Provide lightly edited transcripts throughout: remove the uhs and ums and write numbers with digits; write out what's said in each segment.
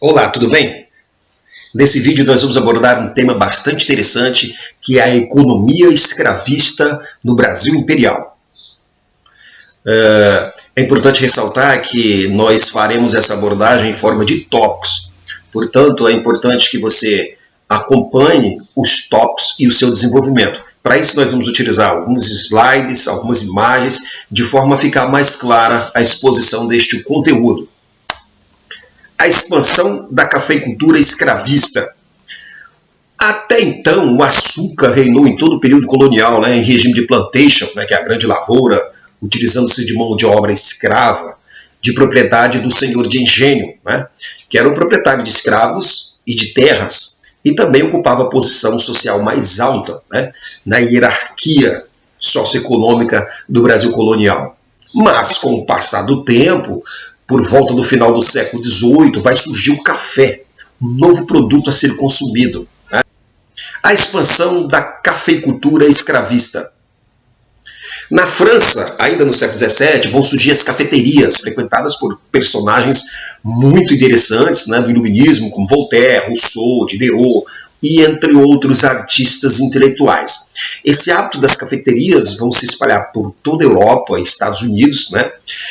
Olá, tudo bem? Nesse vídeo nós vamos abordar um tema bastante interessante, que é a economia escravista no Brasil imperial. É importante ressaltar que nós faremos essa abordagem em forma de tópicos. Portanto, é importante que você acompanhe os tópicos e o seu desenvolvimento. Para isso nós vamos utilizar alguns slides, algumas imagens, de forma a ficar mais clara a exposição deste conteúdo. A expansão da cafeicultura escravista. Até então, o açúcar reinou em todo o período colonial, em regime de plantation, que é a grande lavoura, utilizando-se de mão de obra escrava, de propriedade do senhor de engenho, que era um proprietário de escravos e de terras, e também ocupava a posição social mais alta, na hierarquia socioeconômica do Brasil colonial. Mas, com o passar do tempo, por volta do final do século XVIII, vai surgir o café, um novo produto a ser consumido. A expansão da cafeicultura escravista. Na França, ainda no século XVII, vão surgir as cafeterias, frequentadas por personagens muito interessantes do iluminismo, como Voltaire, Rousseau, Diderot, e entre outros artistas intelectuais. Esse hábito das cafeterias vão se espalhar por toda a Europa e Estados Unidos,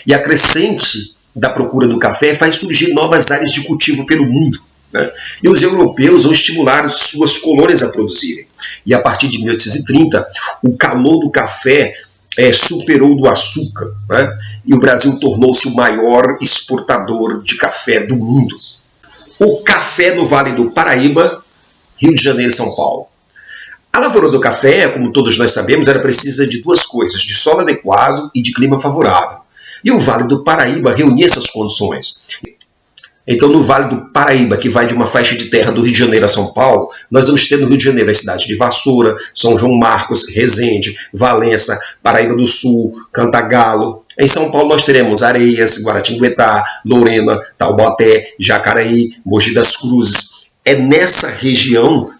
e a crescente da procura do café faz surgir novas áreas de cultivo pelo mundo. E os europeus vão estimular suas colônias a produzirem. E a partir de 1830, o calor do café superou do açúcar, e o Brasil tornou-se o maior exportador de café do mundo. O café no Vale do Paraíba, Rio de Janeiro e São Paulo. A lavoura do café, como todos nós sabemos, era precisa de duas coisas: de solo adequado e de clima favorável. E o Vale do Paraíba reunia essas condições. Então, no Vale do Paraíba, que vai de uma faixa de terra do Rio de Janeiro a São Paulo, nós vamos ter no Rio de Janeiro as cidades de Vassoura, São João Marcos, Resende, Valença, Paraíba do Sul, Cantagalo. Em São Paulo nós teremos Areias, Guaratinguetá, Lorena, Taubaté, Jacareí, Mogi das Cruzes. É nessa região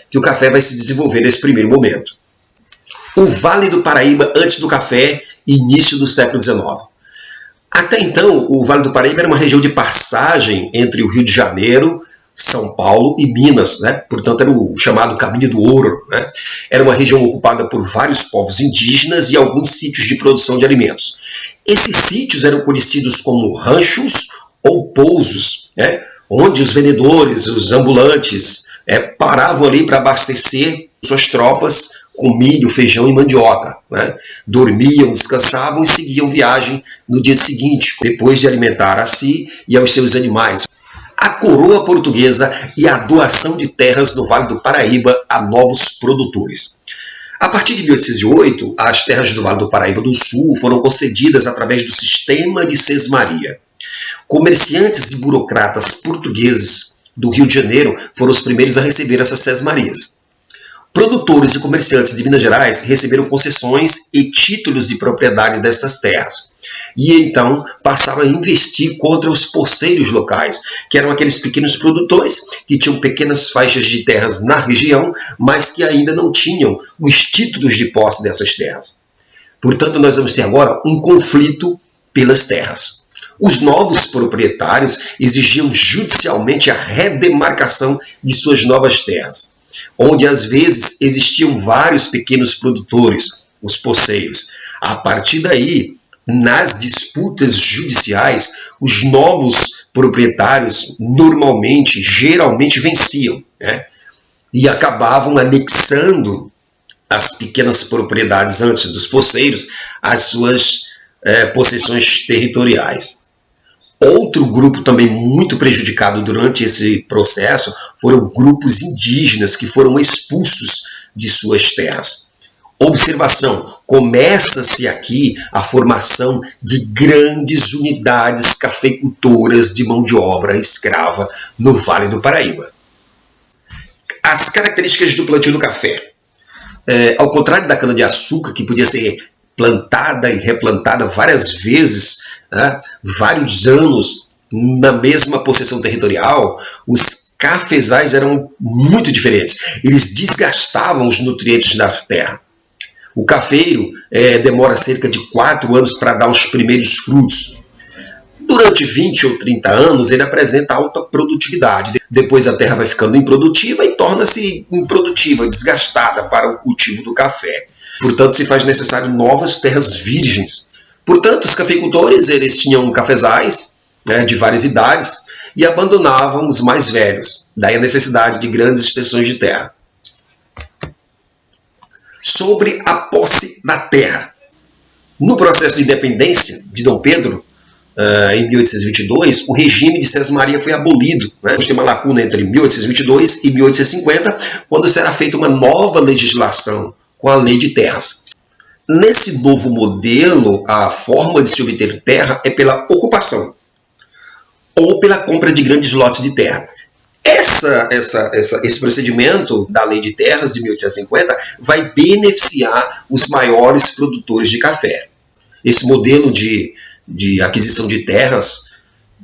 que o café vai se desenvolver nesse primeiro momento. O Vale do Paraíba antes do café, início do século XIX. Até então, o Vale do Paraíba era uma região de passagem entre o Rio de Janeiro, São Paulo e Minas, Portanto, era o chamado Caminho do Ouro, Era uma região ocupada por vários povos indígenas e alguns sítios de produção de alimentos. Esses sítios eram conhecidos como ranchos ou pousos, onde os vendedores, os ambulantes, paravam ali para abastecer suas tropas com milho, feijão e mandioca. Dormiam, descansavam e seguiam viagem no dia seguinte, depois de alimentar a si e aos seus animais. A coroa portuguesa e a doação de terras no Vale do Paraíba a novos produtores. A partir de 1808, as terras do Vale do Paraíba do Sul foram concedidas através do sistema de sesmaria. Comerciantes e burocratas portugueses do Rio de Janeiro foram os primeiros a receber essas sesmarias. Produtores e comerciantes de Minas Gerais receberam concessões e títulos de propriedade destas terras. E então passaram a investir contra os poceiros locais, que eram aqueles pequenos produtores que tinham pequenas faixas de terras na região, mas que ainda não tinham os títulos de posse dessas terras. Portanto, nós vamos ter agora um conflito pelas terras. Os novos proprietários exigiam judicialmente a redemarcação de suas novas terras, onde às vezes existiam vários pequenos produtores, os poceiros. A partir daí, nas disputas judiciais, os novos proprietários geralmente venciam, e acabavam anexando as pequenas propriedades antes dos poceiros às suas possessões territoriais. Outro grupo também muito prejudicado durante esse processo foram grupos indígenas que foram expulsos de suas terras. Observação: começa-se aqui a formação de grandes unidades cafeicultoras de mão de obra escrava no Vale do Paraíba. As características do plantio do café. Ao contrário da cana-de-açúcar, que podia ser plantada e replantada várias vezes, vários anos na mesma possessão territorial, os cafezais eram muito diferentes. Eles desgastavam os nutrientes da terra. O cafeiro demora cerca de 4 anos para dar os primeiros frutos. Durante 20 ou 30 anos, ele apresenta alta produtividade. Depois a terra vai ficando improdutiva e torna-se improdutiva, desgastada para o cultivo do café. Portanto, se faz necessário novas terras virgens. Portanto, os cafeicultores eles tinham cafezais, né, de várias idades e abandonavam os mais velhos. Daí a necessidade de grandes extensões de terra. Sobre a posse da terra. No processo de independência de Dom Pedro, em 1822, o regime de Sesmaria foi abolido. Né? Tem uma lacuna entre 1822 e 1850, quando será feita uma nova legislação com a Lei de Terras. Nesse novo modelo, a forma de se obter terra é pela ocupação ou pela compra de grandes lotes de terra. Esse procedimento da Lei de Terras de 1850 vai beneficiar os maiores produtores de café. Esse modelo de aquisição de terras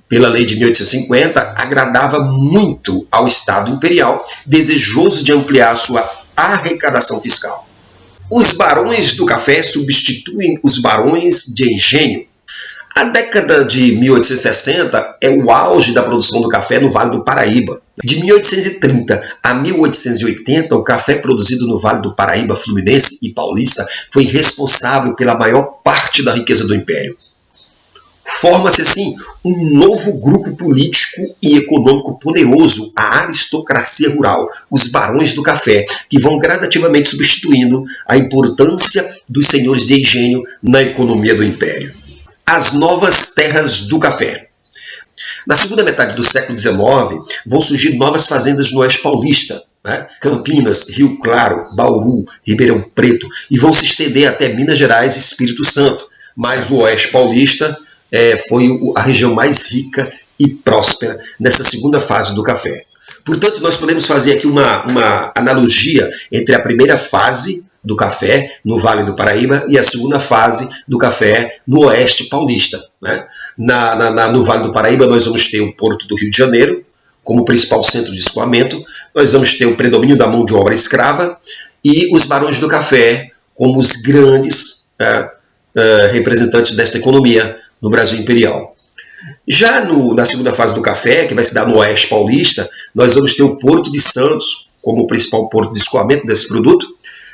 pela Lei de 1850 agradava muito ao Estado Imperial, desejoso de ampliar sua arrecadação fiscal. Os barões do café substituem os barões de engenho. A década de 1860 é o auge da produção do café no Vale do Paraíba. De 1830 a 1880, o café produzido no Vale do Paraíba, Fluminense e Paulista foi responsável pela maior parte da riqueza do Império. Forma-se assim um novo grupo político e econômico poderoso, a aristocracia rural, os barões do café, que vão gradativamente substituindo a importância dos senhores de engenho na economia do Império. As novas terras do café. Na segunda metade do século XIX, vão surgir novas fazendas no Oeste Paulista, né? Campinas, Rio Claro, Bauru, Ribeirão Preto, e vão se estender até Minas Gerais e Espírito Santo. Mas o Oeste Paulista foi a região mais rica e próspera nessa segunda fase do café. Portanto, nós podemos fazer aqui uma analogia entre a primeira fase do café no Vale do Paraíba e a segunda fase do café no Oeste Paulista. Né? No Vale do Paraíba nós vamos ter o Porto do Rio de Janeiro como principal centro de escoamento, nós vamos ter o predomínio da mão de obra escrava e os barões do café como os grandes representantes desta economia no Brasil Imperial. Já na segunda fase do café, que vai se dar no Oeste Paulista, nós vamos ter o Porto de Santos como o principal porto de escoamento desse produto.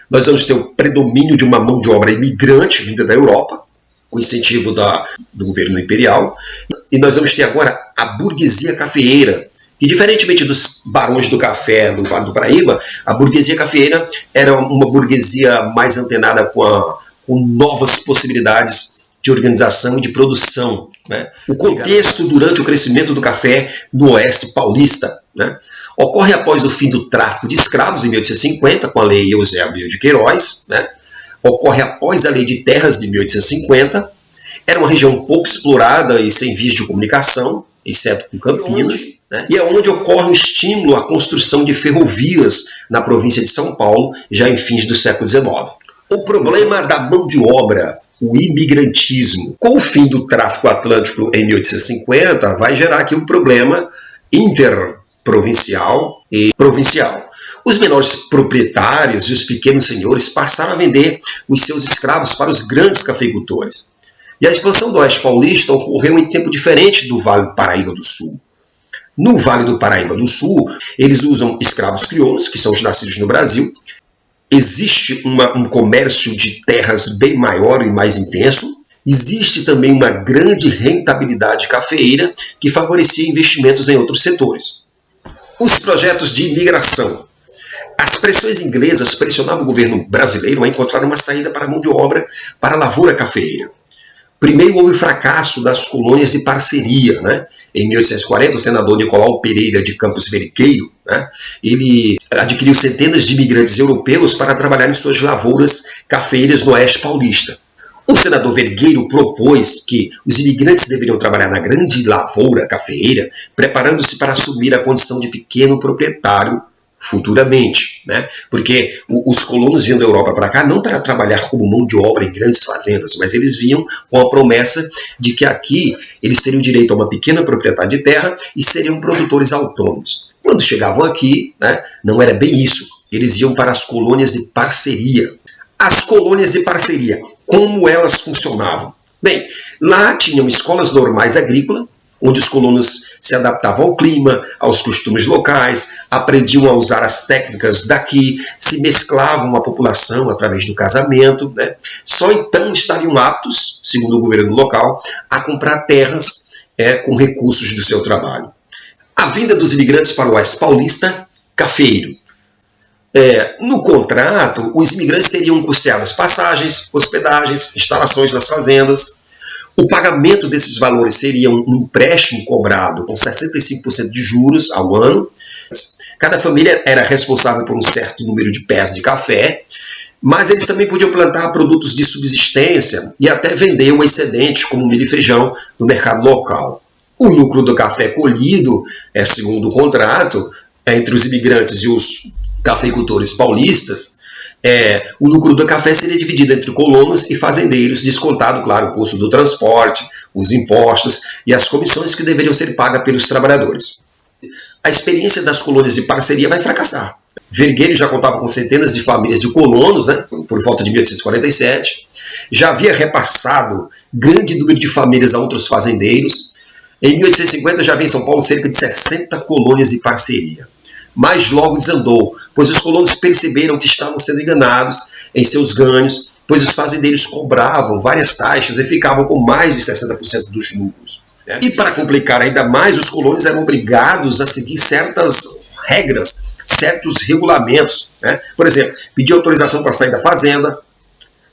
Nós vamos ter o predomínio de uma mão de obra imigrante vinda da Europa, com incentivo do governo imperial. E nós vamos ter agora a burguesia cafeeira, que diferentemente dos barões do café do Vale do Paraíba, a burguesia cafeeira era uma burguesia mais antenada com novas possibilidades de organização e de produção. Né? O contexto durante o crescimento do café no Oeste Paulista, né? Ocorre após o fim do tráfico de escravos, em 1850, com a Lei Eusébio de Queiroz. Né? Ocorre após a Lei de Terras, de 1850. Era uma região pouco explorada e sem vias de comunicação, exceto com Campinas. Né? E é onde ocorre o estímulo à construção de ferrovias na província de São Paulo, já em fins do século XIX. O problema da mão de obra, o imigrantismo. Com o fim do tráfico atlântico em 1850, vai gerar aqui um problema interprovincial e provincial. Os menores proprietários e os pequenos senhores passaram a vender os seus escravos para os grandes cafeicultores. E a expansão do Oeste Paulista ocorreu em tempo diferente do Vale do Paraíba do Sul. No Vale do Paraíba do Sul, eles usam escravos crioulos, que são os nascidos no Brasil. Existe um comércio de terras bem maior e mais intenso. Existe também uma grande rentabilidade cafeeira que favorecia investimentos em outros setores. Os projetos de imigração. As pressões inglesas pressionavam o governo brasileiro a encontrar uma saída para a mão de obra para a lavoura cafeeira. Primeiro houve o fracasso das colônias de parceria. Né? Em 1840, o senador Nicolau Pereira de Campos Vergueiro, né, ele adquiriu centenas de imigrantes europeus para trabalhar em suas lavouras cafeeiras no Oeste Paulista. O senador Vergueiro propôs que os imigrantes deveriam trabalhar na grande lavoura cafeeira, preparando-se para assumir a condição de pequeno proprietário futuramente, né? Porque os colonos vinham da Europa para cá não para trabalhar como mão de obra em grandes fazendas, mas eles vinham com a promessa de que aqui eles teriam direito a uma pequena propriedade de terra e seriam produtores autônomos. Quando chegavam aqui, né, não era bem isso. Eles iam para as colônias de parceria. As colônias de parceria, como elas funcionavam? Bem, lá tinham escolas normais agrícolas, onde os colonos se adaptavam ao clima, aos costumes locais, aprendiam a usar as técnicas daqui, se mesclavam à população através do casamento, né? Só então estariam aptos, segundo o governo local, a comprar terras com recursos do seu trabalho. A vinda dos imigrantes para o Oeste Paulista, cafeiro. No contrato, os imigrantes teriam custeado as passagens, hospedagens, instalações nas fazendas. O pagamento desses valores seria um empréstimo cobrado com 65% de juros ao ano. Cada família era responsável por um certo número de pés de café, mas eles também podiam plantar produtos de subsistência e até vender o excedente, como milho e feijão, no mercado local. O lucro do café colhido, segundo o contrato, entre os imigrantes e os cafeicultores paulistas, o lucro do café seria dividido entre colonos e fazendeiros, descontado, claro, o custo do transporte, os impostos e as comissões que deveriam ser pagas pelos trabalhadores. A experiência das colônias de parceria vai fracassar. Vergueiro já contava com centenas de famílias de colonos, né, por volta de 1847. Já havia repassado grande número de famílias a outros fazendeiros. Em 1850 já havia em São Paulo cerca de 60 colônias de parceria. Mas logo desandou, pois os colonos perceberam que estavam sendo enganados em seus ganhos, pois os fazendeiros cobravam várias taxas e ficavam com mais de 60% dos lucros. E para complicar ainda mais, os colonos eram obrigados a seguir certas regras, certos regulamentos. Por exemplo, pedir autorização para sair da fazenda,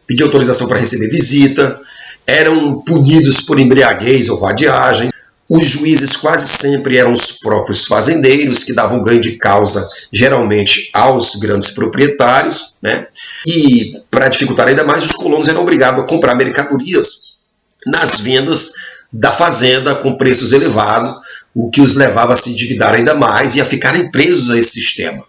pedir autorização para receber visita, eram punidos por embriaguez ou vadiagem. Os juízes quase sempre eram os próprios fazendeiros, que davam ganho de causa, geralmente, aos grandes proprietários. E, para dificultar ainda mais, os colonos eram obrigados a comprar mercadorias nas vendas da fazenda com preços elevados, o que os levava a se endividar ainda mais e a ficarem presos a esse sistema.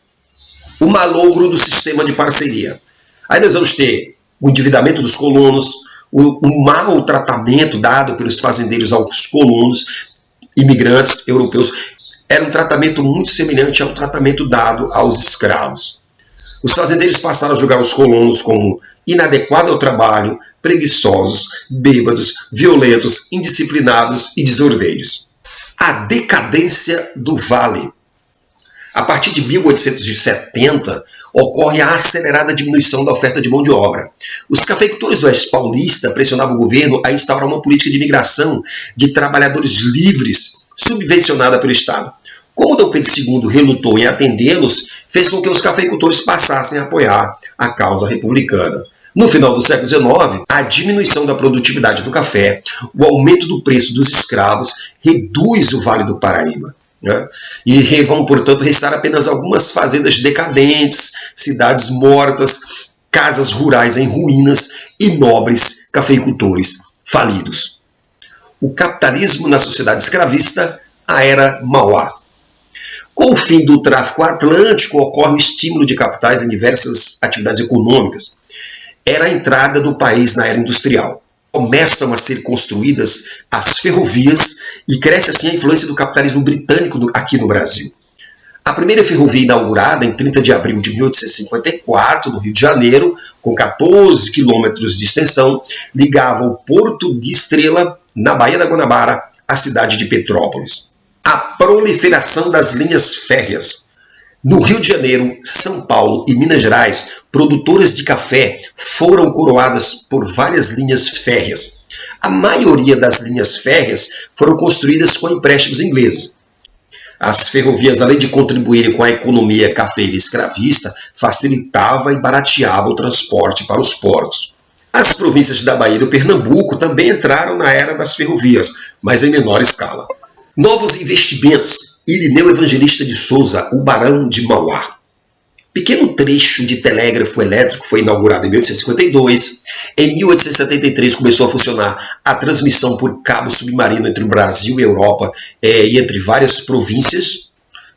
O malogro do sistema de parceria. Aí nós vamos ter o endividamento dos colonos, o mau tratamento dado pelos fazendeiros aos colonos, imigrantes europeus. Era um tratamento muito semelhante ao tratamento dado aos escravos. Os fazendeiros passaram a julgar os colonos como inadequados ao trabalho, preguiçosos, bêbados, violentos, indisciplinados e desordeiros. A decadência do vale. A partir de 1870, ocorre a acelerada diminuição da oferta de mão de obra. Os cafeicultores do Oeste Paulista pressionavam o governo a instaurar uma política de imigração de trabalhadores livres, subvencionada pelo Estado. Como Dom Pedro II relutou em atendê-los, fez com que os cafeicultores passassem a apoiar a causa republicana. No final do século XIX, a diminuição da produtividade do café, o aumento do preço dos escravos, reduz o Vale do Paraíba. E vão, portanto, restar apenas algumas fazendas decadentes, cidades mortas, casas rurais em ruínas e nobres cafeicultores falidos. O capitalismo na sociedade escravista, a era Mauá. Com o fim do tráfico atlântico, ocorre o estímulo de capitais em diversas atividades econômicas. Era a entrada do país na era industrial. Começam a ser construídas as ferrovias e cresce assim a influência do capitalismo britânico aqui no Brasil. A primeira ferrovia inaugurada em 30 de abril de 1854, no Rio de Janeiro, com 14 quilômetros de extensão, ligava o Porto de Estrela, na Baía da Guanabara, à cidade de Petrópolis. A proliferação das linhas férreas. No Rio de Janeiro, São Paulo e Minas Gerais, produtoras de café foram coroadas por várias linhas férreas. A maioria das linhas férreas foram construídas com empréstimos ingleses. As ferrovias, além de contribuírem com a economia cafeira e escravista, facilitava e barateava o transporte para os portos. As províncias da Bahia e do Pernambuco também entraram na era das ferrovias, mas em menor escala. Novos investimentos. Irineu Evangelista de Souza, o Barão de Mauá. Pequeno trecho de telégrafo elétrico foi inaugurado em 1852. Em 1873 começou a funcionar a transmissão por cabo submarino entre o Brasil e a Europa e entre várias províncias.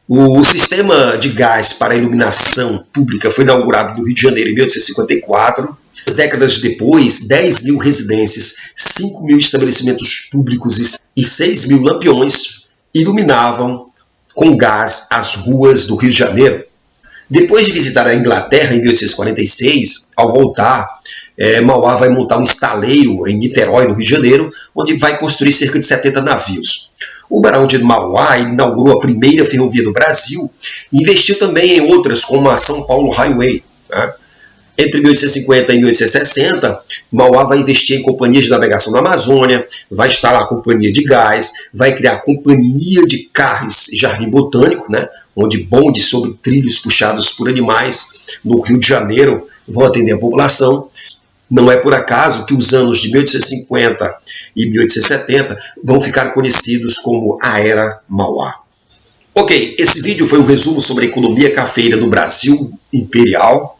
O sistema de gás para a iluminação pública foi inaugurado no Rio de Janeiro em 1854. Décadas depois, 10 mil residências, 5 mil estabelecimentos públicos e 6 mil lampiões iluminavam com gás as ruas do Rio de Janeiro. Depois de visitar a Inglaterra em 1846, ao voltar, Mauá vai montar um estaleiro em Niterói, no Rio de Janeiro, onde vai construir cerca de 70 navios. O Barão de Mauá inaugurou a primeira ferrovia do Brasil e investiu também em outras, como a São Paulo Highway. Né? Entre 1850 e 1860, Mauá vai investir em companhias de navegação na Amazônia, vai instalar a companhia de gás, vai criar a companhia de carros e jardim botânico, né? Onde bondes sobre trilhos puxados por animais no Rio de Janeiro vão atender a população. Não é por acaso que os anos de 1850 e 1870 vão ficar conhecidos como a Era Mauá. Ok, esse vídeo foi um resumo sobre a economia cafeira no Brasil imperial,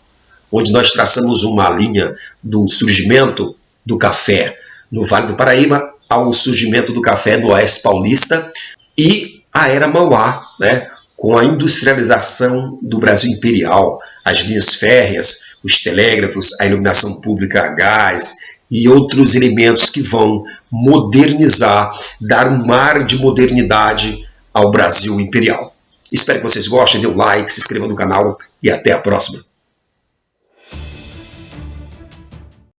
onde nós traçamos uma linha do surgimento do café no Vale do Paraíba ao surgimento do café no Oeste Paulista e a Era Mauá, né, com a industrialização do Brasil imperial, as linhas férreas, os telégrafos, a iluminação pública a gás e outros elementos que vão modernizar, dar um ar de modernidade ao Brasil imperial. Espero que vocês gostem, dê um like, se inscreva no canal e até a próxima.